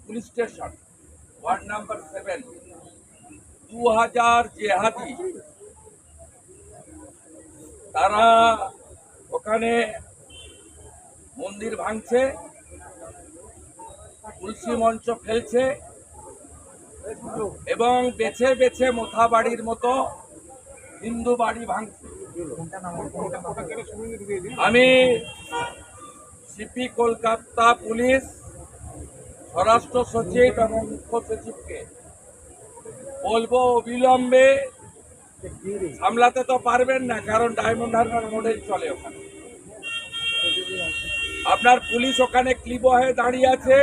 Police station, ward number 7, 2000 Jihadi তারা ওখানে মন্দির ভাঙছে, তুলসী মঞ্চ ফেলছে এবং বেছে বেছে মোথা বাড়ির মতো হিন্দু বাড়ি ভাঙছে। আমি সিপি কলকাতা পুলিশ, স্বরাষ্ট্র সচিব এবং মুখ্য সচিবকে বলবো অবিলম্বে, সামলাতে তো পারবেন না কারণ ডায়মন্ড হারবার মডেল চলে ওখানে, আপনার পুলিশ ওখানে ক্লিব হয়ে দাঁড়িয়ে আছে,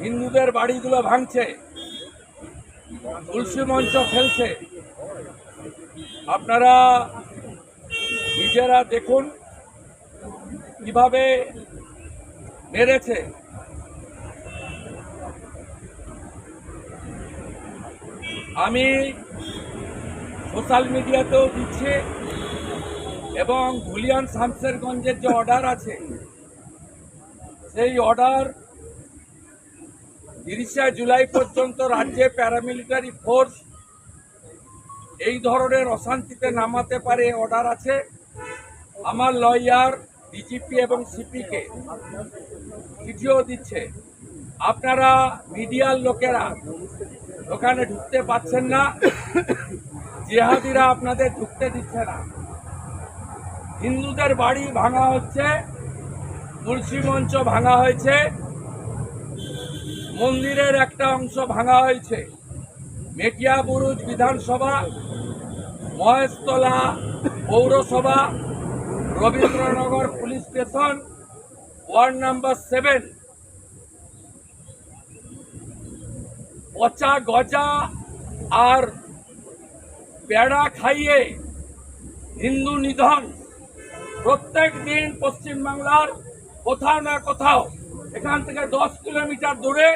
হিন্দুদের বাড়িগুলো ভাঙছে, তুলসী মঞ্চ ফেলছে। আপনারা নিজেরা দেখুন কিভাবে মেরেছে। আমি সোশ্যাল মিডিয়াতেও দিচ্ছি এবং ধুলিয়ান শামসেরগঞ্জের যে অর্ডার আছে সেই অর্ডার 30শে জুলাই পর্যন্ত রাজ্যে প্যারামিলিটারি ফোর্স এই ধরনের অশান্তিতে নামাতে পারে অর্ডার আছে। আমার লয়ার ডিজিপি এবং সিপিকে চিঠিও দিচ্ছে, আপনারা মিডিয়ার লোকেরা ওখানে ঢুকতে পাচ্ছেন না, জিহাদিরা আপনাদের ঢুকতে দিচ্ছে না। হিন্দুদের বাড়ি ভাঙা হচ্ছে, তুলসী মঞ্চ ভাঙা হয়েছে, মন্দিরের একটা অংশ ভাঙা হয়েছে। মেটিয়াবুরুজ বিধানসভা, মহেশতলা পৌরসভা, Rabindranagar police station, ward number 7, পচা গজা আর পেড়া খাইয়ে হিন্দু নিধন প্রত্যেক দিন পশ্চিমবাংলার কোথাও না কোথাও, এখান থেকে 10 কিলোমিটার দূরে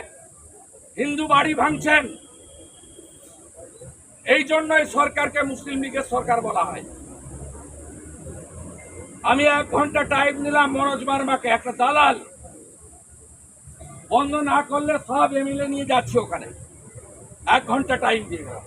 হিন্দু বাড়ি ভাঙছেন। এই জন্যই সরকারকে মুসলিম লীগের সরকার বলা হয়। আমি 1 ঘন্টা টাইম নিলাম মনোজ বার্মাকে, একটা দালাল, বন্ধ না করলে সব এমএলএ নিয়ে যাচ্ছে ওখানে, 1 ঘন্টা টাইম দিয়ে গেলাম।